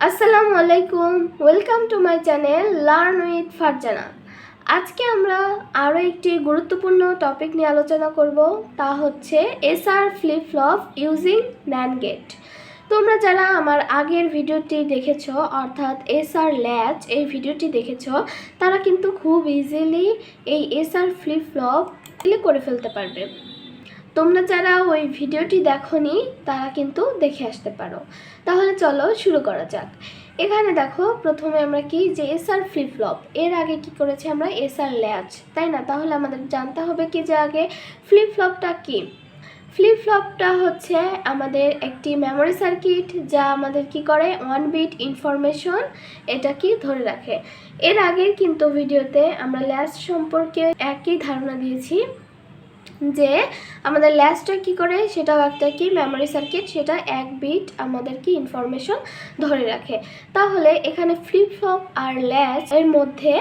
আসসালামু আলাইকুম, welcome to my channel learn with Farzana. আজকে আমরা আরও একটি গুরুত্বপূর্ণ টপিক নিয়ে আলোচনা করব, তা হচ্ছে SR flip flop using NAND gate. তোমরা যারা আমার আগের ভিডিওটি দেখেছো, অর্থাৎ এসআর ল্যাচ এই ভিডিওটি দেখেছো, তারা কিন্তু খুব ইজিলি এই এসআর ফ্লিপ ফ্লপ করে ফেলতে পারবে। তোমরা যারা ওই ভিডিওটি দেখোনি তারা কিন্তু দেখে আসতে পারো। তাহলে চলো শুরু করা যাক। এখানে দেখো, প্রথমে আমরা কি যে এসআর ফ্লিপ ফ্লপ, এর আগে কি করেছি আমরা এসআর ল্যাচ, তাই না? তাহলে আমাদের জানতে হবে কি যে আগে ফ্লিপ ফ্লপটা কি। ফ্লিপ ফ্লপটা হচ্ছে আমাদের একটি মেমোরি সার্কিট, যা আমাদের কি করে, 1 বিট ইনফরমেশন এটা কি ধরে রাখে। এর আগের কিন্তু ভিডিওতে আমরা ল্যাচ সম্পর্কে একই ধারণা দিয়েছি যে আমাদের ল্যাচটা কি করে, সেটাও একটা কি মেমোরি সার্কিট, সেটা 1 বিট আমাদের কি ইনফরমেশন ধরে রাখে। তাহলে এখানে ফ্লিপ ফ্লপ আর ল্যাচ এর মধ্যে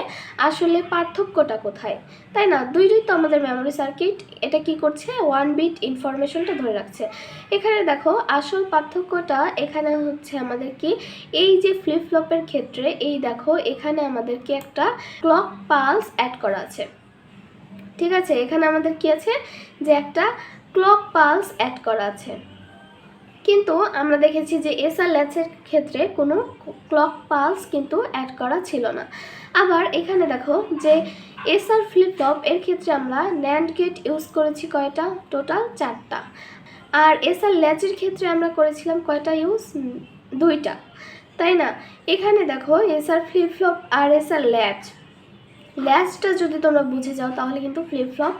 আসলে পার্থক্যটা কোথায়, তাই না? দুইটাই তো আমাদের মেমোরি সার্কিট, এটা কি করছে, 1 বিট ইনফরমেশনটা ধরে রাখছে। এখানে দেখো আসল পার্থক্যটা এখানে হচ্ছে আমাদের কি, এই যে ফ্লিপ ফ্লপের ক্ষেত্রে এই দেখো এখানে আমাদের কি একটা ক্লক পালস অ্যাড করা আছে। ঠিক আছে, এখানে আমাদের কি আছে যে একটা ক্লক পালস অ্যাড করা আছে, কিন্তু আমরা দেখেছি যে এসআর ল্যাচের ক্ষেত্রে কোনো ক্লক পালস কিন্তু অ্যাড করা ছিল না। আবার এখানে দেখো যে এসআর ফ্লিপ ফ্লপ এর ক্ষেত্রে আমরা ন্যান্ড গেট ইউজ করেছি কয়টা, টোটাল 4টা। আর এসআর ল্যাচের ক্ষেত্রে আমরা করেছিলাম কয়টা ইউজ, 2টা, তাই না? এখানে দেখো এসআর ফ্লিপ ফ্লপ আর এসআর ল্যাচটা যদি তোমরা বুঝে যাও তাহলে কিন্তু ফ্লিপ ফ্লপ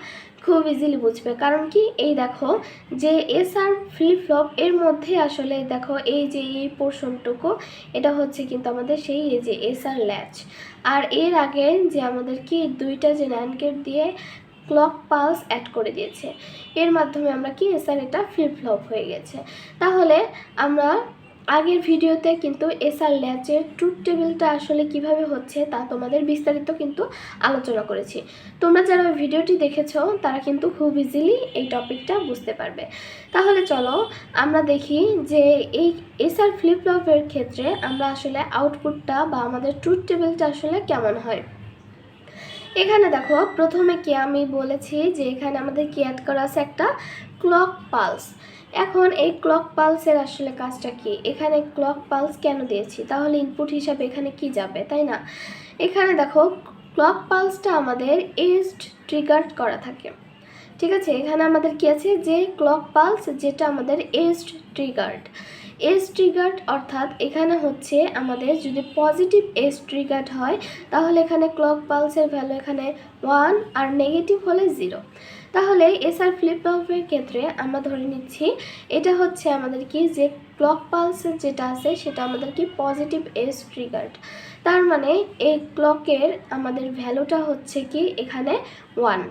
খুব ইজিলি বুঝবে। কারণ কি, এই দেখো যে এসআর ফ্লিপ ফ্লপ এর মধ্যে আসলে দেখো এই যে এই পোর্শনটুকু, এটা হচ্ছে কিন্তু আমাদের সেই এই যে এসআর ল্যাচ। আর এর আগে যে আমাদের কি 2টা যে ন্যান্ড গেট দিয়ে ক্লক পালস অ্যাড করে দিয়েছে, এর মাধ্যমে আমরা কি এসআর এটা ফ্লিপ ফ্লপ হয়ে গেছে। তাহলে আমরা আগের ভিডিওতে কিন্তু এসআর ল্যাচের ট্রুথ টেবিলটা আসলে কিভাবে হচ্ছে তা তোমাদের বিস্তারিত কিন্তু আলোচনা করেছি। তোমরা যারা ভিডিওটি দেখেছো তারা কিন্তু খুব ইজিলি এই টপিকটা বুঝতে পারবে। তাহলে চলো আমরা দেখি যে এই এসআর ফ্লিপ ফ্লপের ক্ষেত্রে আমরা আসলে আউটপুটটা বা আমাদের ট্রুথ টেবিলটা আসলে কেমন হয়। এখানে দেখো প্রথমে কি আমি বলেছি যে এখানে আমাদের কি অ্যাড করা আছে একটা ক্লক পালস। এখন এই ক্লক পালসের আসলে কাজটা কি, এখানে ক্লক পালস কেন দিয়েছি, তাহলে ইনপুট হিসাবে এখানে কি যাবে, তাই না? এখানে দেখো ক্লক পালসটা আমাদের এজড ট্রিগার করা থাকে। ঠিক আছে, এখানে আমাদের কি আছে যে ক্লক পালস, যেটা আমাদের এজড ট্রিগার্ড অর্থাৎ এখানে হচ্ছে আমাদের যদি পজিটিভ এজ ট্রিগার্ড হয় তাহলে এখানে ক্লক পালসের ভ্যালু এখানে 1 আর নেগেটিভ হলে 0। তাহলে এসআর ফ্লিপ ফ্লপের ক্ষেত্রে আমরা ধরে নিচ্ছি এটা হচ্ছে আমাদের কি যে ক্লক পালসের যেটা আছে সেটা আমাদের কি পজিটিভ এজ ট্রিগার্ড। তার মানে এই ক্লকের আমাদের ভ্যালুটা হচ্ছে কি এখানে 1।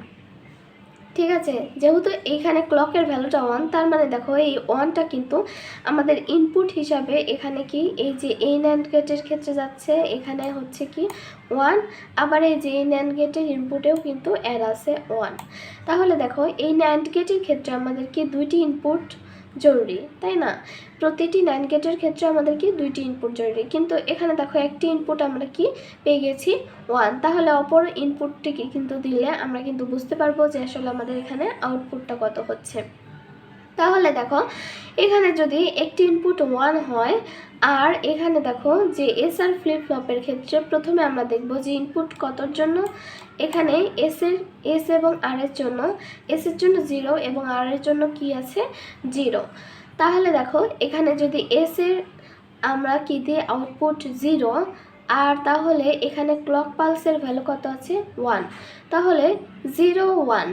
ঠিক আছে, যেহেতু এইখানে ক্লকের ভ্যালুটা 1, তার মানে দেখো এই 1টা কিন্তু আমাদের ইনপুট হিসাবে এখানে কি এই যে এই ন্যান্ড গেটের ক্ষেত্রে যাচ্ছে, এখানে হচ্ছে কি 1। আবার এই যে এই ন্যান্ড গেটের ইনপুটেও কিন্তু অ্যাড আছে 1। তাহলে দেখো এই ন্যান্ড গেটের ক্ষেত্রে আমাদের কি 2টি ইনপুট জরুরি, তাই না? প্রতিটি ন্যান্ড গেটের ক্ষেত্রে আমাদের কি 2টি ইনপুট জরুরি, কিন্তু এখানে দেখো একটি ইনপুট আমরা কি পেয়ে গেছি 1। তাহলে অপর ইনপুটটিকে কিন্তু দিলে আমরা কিন্তু বুঝতে পারবো যে আসলে আমাদের এখানে আউটপুটটা কত হচ্ছে। তাহলে দেখো এখানে যদি একটি ইনপুট 1 হয়, আর এখানে দেখো যে এসআর ফ্লিপ ফ্লপের ক্ষেত্রে প্রথমে আমরা দেখব যে ইনপুট কতর জন্য, এখানে এস এবং আর এর জন্য, এস এর জন্য 0 এবং আর এর জন্য কি আছে 0। তাহলে দেখো এখানে যদি এস এর আমরা কি দিয়ে আউটপুট 0, আর তাহলে এখানে ক্লক পালসের ভ্যালু কত আছে 1, তাহলে 0 1।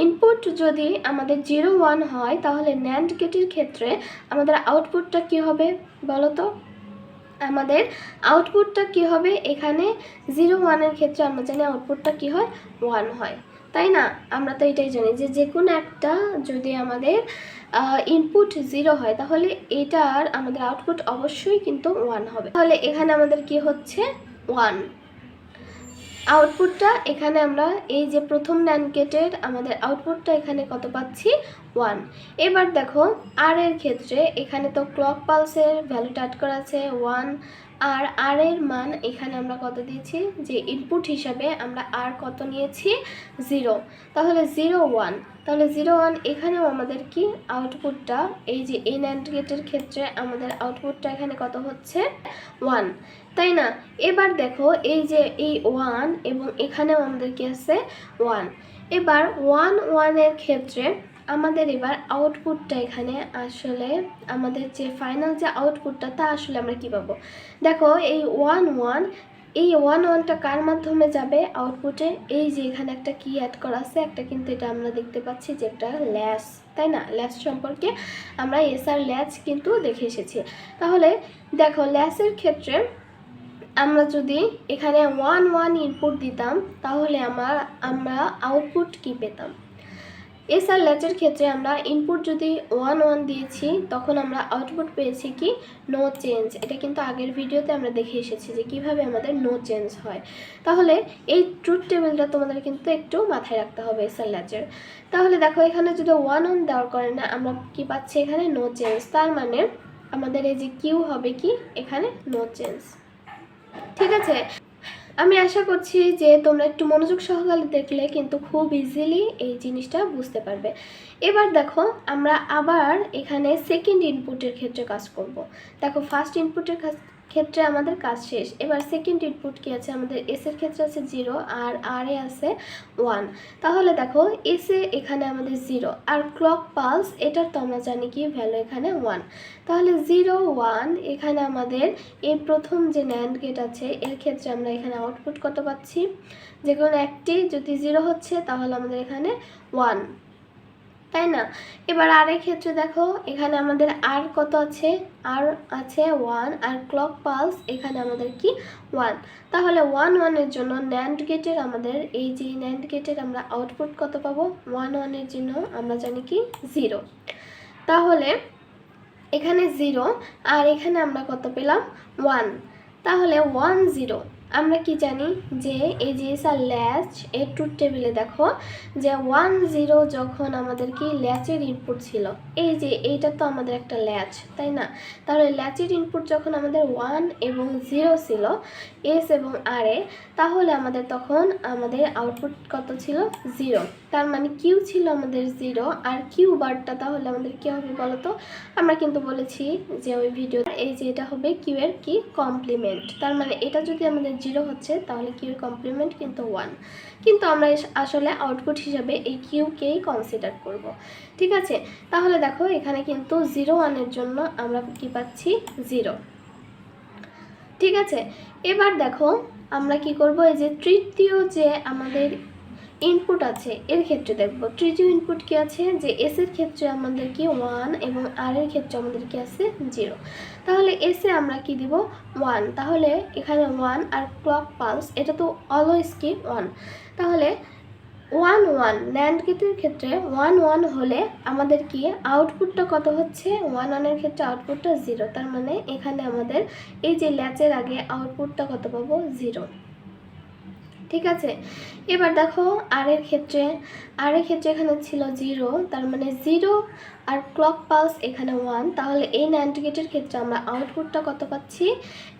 ইনপুট যদি আমাদের 0 1 হয় তাহলে ন্যান্ড গেটের ক্ষেত্রে আমাদের আউটপুটটা কি হবে বলো তো? আমাদের আউটপুটটা কি হবে, এখানে 0 1 এর ক্ষেত্রে আমরা জানি আউটপুটটা কি হয় 1 হয়, তাই না? আমরা তো এটাই জানি যে যে কোনো একটা যদি আমাদের ইনপুট 0 হয় তাহলে এটার আমাদের আউটপুট অবশ্যই কিন্তু 1 হবে। তাহলে এখানে আমাদের কি হচ্ছে 1 আউটপুটটা। এখানে আমরা এই যে প্রথম ন্যান্ড গেটের আমাদের আউটপুটটা এখানে কত পাচ্ছি 1। এবার দেখো আর এর ক্ষেত্রে এখানে তো ক্লক পালসের ভ্যালুটা অ্যাড করা আছে 1, আর আর এর মান এখানে আমরা কত দিয়েছি, যে ইনপুট হিসাবে আমরা আর কত নিয়েছি 0, তাহলে 0 1, তাহলে 0 1 এখানেও আমাদের কি আউটপুটটা, এই যে এই NAND গেটের ক্ষেত্রে আমাদের আউটপুটটা এখানে কত হচ্ছে 1, তাই না? এবার দেখো এই যে এই 1 এবং এখানেও আমাদের কি আছে 1। এবার 1 1 এর ক্ষেত্রে আমাদের এবার আউটপুটটা এখানে আসলে আমাদের যে ফাইনাল যে আউটপুটটা তা আসলে আমরা কি পাবো, দেখো এই 1 1, এই 1 1টা কার মাধ্যমে যাবে আউটপুটে, এই যে এখানে একটা কি অ্যাড করা আছে, একটা কিন্তু এটা আমরা দেখতে পাচ্ছি যে একটা ল্যাচ, তাই না? ল্যাচ সম্পর্কে আমরা এসআর ল্যাচ কিন্তু দেখে এসেছি। তাহলে দেখো ল্যাচের ক্ষেত্রে আমরা যদি এখানে 1 1 ইনপুট দিতাম তাহলে আমরা আউটপুট কি পেতাম। এসআর ল্যাচের ক্ষেত্রে আমরা ইনপুট যদি 1 1 দিয়েছি তখন আমরা আউটপুট পেয়েছি কি নো চেঞ্জ। এটা কিন্তু আগের ভিডিওতে আমরা দেখে এসেছি যে কিভাবে আমাদের নো চেঞ্জ হয়। তাহলে এই ট্রুথ টেবিলটা তোমাদের কিন্তু একটু মাথায় রাখতে হবে এসআর ল্যাচের। তাহলে দেখো এখানে যদি 1 1 দেওয়ার কারণে আমরা কি পাচ্ছি এখানে নো চেঞ্জ, তার মানে আমাদের এই যে কিউ হবে কি এখানে নো চেঞ্জ। ঠিক আছে, আমি আশা করছি যে তোমরা একটু মনোযোগ সহকারে দেখলে কিন্তু খুব ইজিলি এই জিনিসটা বুঝতে পারবে। এবার দেখো আমরা আবার এখানে সেকেন্ড ইনপুটের ক্ষেত্রে কাজ করব। দেখো ফার্স্ট ইনপুটের ক্ষেত্রে আমাদের কাজ শেষ, এবার সেকেন্ড ইনপুট কি আছে আমাদের, এস এর ক্ষেত্রে আছে 0 আর আর এ আছে 1। তাহলে দেখো এস এ এখানে আমাদের 0 আর ক্লক পালস এটার তো আমরা জানি কি ভ্যালু এখানে 1, তাহলে 0 1 এখানে আমাদের এই প্রথম যে NAND গেট আছে এর ক্ষেত্রে আমরা এখানে আউটপুট কত পাচ্ছি, যে কোনো একটি যদি 0 হচ্ছে তাহলে আমাদের এখানে 1, তাই না? এবার আর এর ক্ষেত্রে দেখো এখানে আমাদের আর কত আছে, আর আছে 1 আর ক্লক পালস এখানে আমাদের কি 1, তাহলে 1 1 এর জন্য NAND গেটের আমাদের এই যে NAND গেটের আমরা আউটপুট কত পাবো 1 1 এর জন্য আমরা জানি কি 0, তাহলে এখানে 0 আর এখানে আমরা কত পেলাম 1, তাহলে 1 0। আমরা কি জানি যে এই যে এসআর ল্যাচ এর ট্রুথ টেবিলে দেখো যে 1 0 যখন আমাদের কি ল্যাচের ইনপুট ছিল, এই যে এইটা তো আমাদের একটা ল্যাচ, তাই না? তাহলে ল্যাচের ইনপুট যখন আমাদের 1 এবং 0 ছিল এস এবং আর এ, তাহলে আমাদের তখন আমাদের আউটপুট কত ছিল 0, তার মানে কিউ ছিল আমাদের 0 আর কিউ বারটা তাহলে আমাদের কি হবে বলো তো, আমরা কিন্তু বলেছি যে ওই ভিডিও এই যে এটা হবে কিউ এর কি কমপ্লিমেন্ট, তার মানে এটা যদি আমাদের 0 হচ্ছে তাহলে কিউ এর কমপ্লিমেন্ট কিন্তু 1, কিন্তু আমরা আসলে আউটপুট হিসাবে এই কিউকেই কনসিডার করব। ঠিক আছে, তাহলে দেখো এখানে কিন্তু 0 1 এর জন্য আমরা কি পাচ্ছি 0। ঠিক আছে, এবার দেখো আমরা কি করব, এই যে তৃতীয় যে আমাদের ইনপুট আছে এর ক্ষেত্রে দেখব তৃতীয় ইনপুট কি আছে, যে এস এর ক্ষেত্রে আমাদের কি 1 এবং আর এর ক্ষেত্রে আমাদের কি আছে 0, তাহলে এস এ আমরা কি দিব 1, তাহলে এখানে 1 আর ক্লক পালস এটা তো অলওয়েজ কি 1, তাহলে 1 1 NAND গেটের ক্ষেত্রে 1 1 হলে আমাদের কি আউটপুটটা কত হচ্ছে 1 1 এর ক্ষেত্রে আউটপুটটা 0, তার মানে এখানে আমাদের এই যে ল্যাচের আগে আউটপুটটা কত পাবো 0। ঠিক আছে, এবার দেখো আর এর ক্ষেত্রে এখানে ছিল 0, তার মানে 0 আর ক্লক পালস এখানে 1, তাহলে এই NAND গেটের ক্ষেত্রে আমরা আউটপুটটা কত পাচ্ছি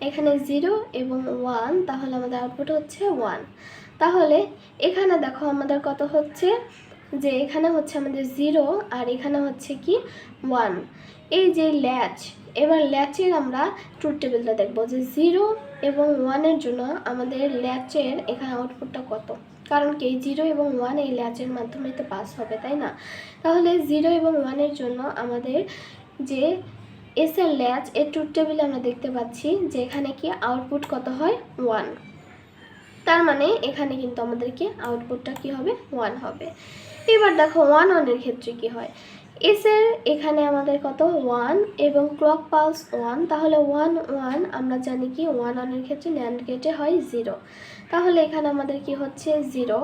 এখানে 0 এবং 1, তাহলে আমাদের আউটপুট হচ্ছে 1। তাহলে এখানে দেখো আমাদের কত হচ্ছে, যে এখানে হচ্ছে আমাদের 0 আর এখানে হচ্ছে কি 1, এই যে ল্যাচ, এবার ল্যাচের আমরা ট্রুথ টেবিলটা দেখবো যে 0 এবং 1 এর জন্য আমাদের ল্যাচের এখানে আউটপুটটা কত, কারণ কি 0 এবং 1 এই ল্যাচের মাধ্যমে তো পাস হবে, তাই না? তাহলে 0 এবং 1 এর জন্য আমাদের যে এস এর ল্যাচ এর ট্রুথ টেবিলে আমরা দেখতে পাচ্ছি যে এখানে কি আউটপুট কত হয় 1, তার মানে এখানে কিন্তু আমাদেরকে আউটপুটটা কি হবে 1 হবে। এবার দেখো 1 1 এর ক্ষেত্রে কি হয়, এস এর এখানে আমাদের কত 1 এবং ক্লক পালস 1, তাহলে 1 1 আমরা জানি কি 1 1 এর ক্ষেত্রে NAND গেটে হয় 0, তাহলে এখানে আমাদের কি হচ্ছে 0।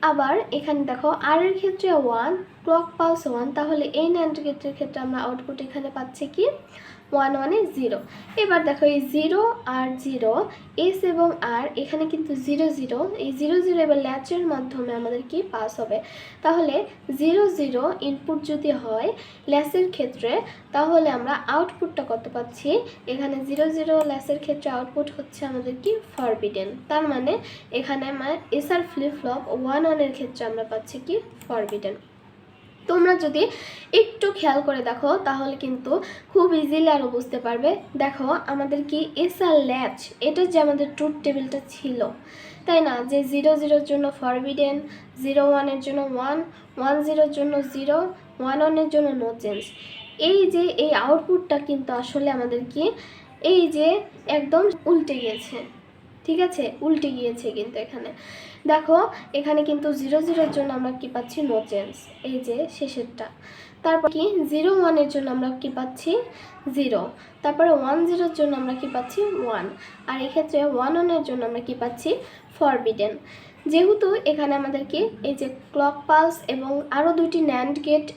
আবার এখানে দেখো আর এর ক্ষেত্রে 1 ক্লক পালস 1, তাহলে এই NAND গেটের ক্ষেত্রে আমরা আউটপুট এখানে পাচ্ছি কি 1 1 0। এবার দেখো এই 0 আর 0 এস এবং আর এখানে কিন্তু 0 0, এই 0 0 এবার ল্যাচের মাধ্যমে আমাদের কি পাস হবে। তাহলে 0 0 ইনপুট যদি হয় ল্যাসের ক্ষেত্রে, তাহলে আমরা আউটপুটটা কত পাচ্ছি, এখানে 0 0 ল্যাসের ক্ষেত্রে আউটপুট হচ্ছে আমাদের কি ফরবিডেন। তার মানে এখানে আমার এসআর ফ্লিপ ফ্লপ 1 1 এর ক্ষেত্রে আমরা পাচ্ছি কি ফরবিডেন। তোমরা যদি একটু খেয়াল করে দেখো তাহলে কিন্তু খুব ইজিলি আরও বুঝতে পারবে। দেখো আমাদের কি এসআর ল্যাচ, এটা যে আমাদের ট্রুথ টেবিলটা ছিল, তাই না, যে 0 0 জন্য ফরবিডেন, 0 1 এর জন্য 1, 1 0 জন্য 0, 1 1 এর জন্য নো চেঞ্জ। এই যে এই আউটপুটটা কিন্তু আসলে আমাদের কি এই যে একদম উল্টে গিয়েছে, ঠিক আছে, উল্টে গিয়েছে কিন্তু এখানে দেখো, এখানে কিন্তু 0 0 এর জন্য আমরা কি পাচ্ছি নো চেঞ্জ, এই যে শেষেরটা। তারপর কি 0 1 এর জন্য আমরা কি পাচ্ছি 0, তারপরে 1 0 এর জন্য আমরা কি পাচ্ছি 1, আর এক্ষেত্রে 1 1 এর জন্য আমরা কি পাচ্ছি ফরবিডেন। যেহেতু এখানে আমাদের কি এই যে ক্লক পালস এবং আরও দুইটি ন্যান্ড গেট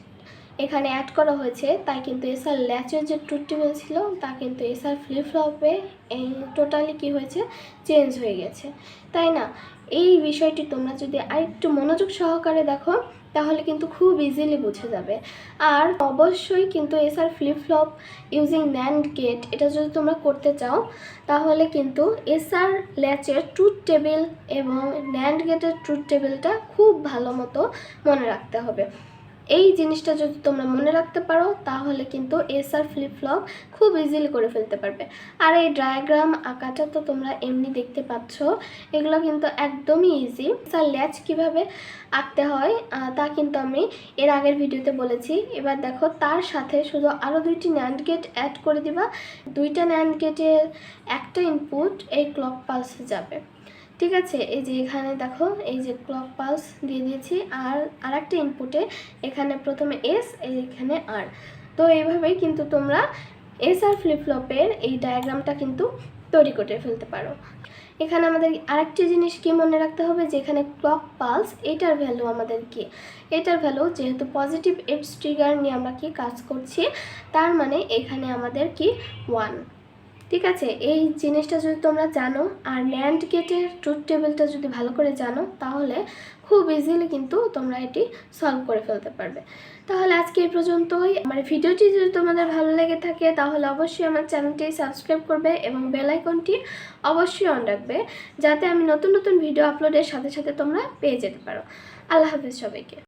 এখানে অ্যাড করা হয়েছে, তাই কিন্তু এসআর ল্যাচের যে ট্রুথ টেবিল ছিল তা কিন্তু এসআর ফ্লিপ ফ্লপে টোটালি কি হয়েছে চেঞ্জ হয়ে গেছে, তাই না। এই বিষয়টি তোমরা যদি আরেকটু মনোযোগ সহকারে দেখো তাহলে কিন্তু খুব ইজিলি বুঝে যাবে। আর অবশ্যই কিন্তু SR flip flop using NAND gate এটা যদি তোমরা করতে চাও তাহলে কিন্তু এসআর ল্যাচের ট্রুথ টেবিল এবং ন্যান্ড গেটের ট্রুথ টেবিলটা খুব ভালো মতো মনে রাখতে হবে। এই জিনিসটা যদি তোমরা মনে রাখতে পারো তাহলে কিন্তু এসআর ফ্লিপ ফ্লপ খুব ইজিলি করে ফেলতে পারবে। আর এই ডায়াগ্রাম আঁকাটা তো তোমরা এমনি দেখতে পাচ্ছ, এগুলো কিন্তু একদমই ইজি। এসআর ল্যাচ কীভাবে আঁকতে হয় তা কিন্তু আমি এর আগের ভিডিওতে বলেছি। এবার দেখো তার সাথে শুধু আরও দুইটি ন্যান্ড গেট অ্যাড করে দিবা, দুইটা ন্যান্ড গেটের একটা ইনপুট এই ক্লক পালসে যাবে, ঠিক আছে। এই যে এখানে দেখো এই যে ক্লক পালস দিয়ে দিয়েছি, আর আরেকটা ইনপুটে এখানে প্রথমে এস, এখানে আর। তো এইভাবেই কিন্তু তোমরা এসআর ফ্লিপ ফ্লপের এই ডায়াগ্রামটা কিন্তু তৈরি করে ফেলতে পারো। এখানে আমাদের আরেকটি জিনিস কি মনে রাখতে হবে, যে এখানে ক্লক পালস এটার ভ্যালু আমাদের কি, এটার ভ্যালু যেহেতু পজিটিভ এডজ ট্রিগার নিয়ে আমরা কি কাজ করছি, তার মানে এখানে আমাদের কি 1, ঠিক আছে। এই জিনিসটা যদি তোমরা জানো আর ন্যান্ড গেটের ট্রুথ টেবিলটা যদি ভালো করে জানো তাহলে খুব ইজিলি কিন্তু তোমরা এটি সলভ করে ফেলতে পারবে। তাহলে আজকে এই পর্যন্তই। আমার ভিডিওটি যদি তোমাদের ভালো লেগে থাকে তাহলে অবশ্যই আমার চ্যানেলটি সাবস্ক্রাইব করবে এবং বেল আইকনটি অবশ্যই অন রাখবে, যাতে আমি নতুন নতুন ভিডিও আপলোডের সাথে সাথে তোমরা পেয়ে যেতে পারো। আল্লাহ হাফেজ সবাইকে।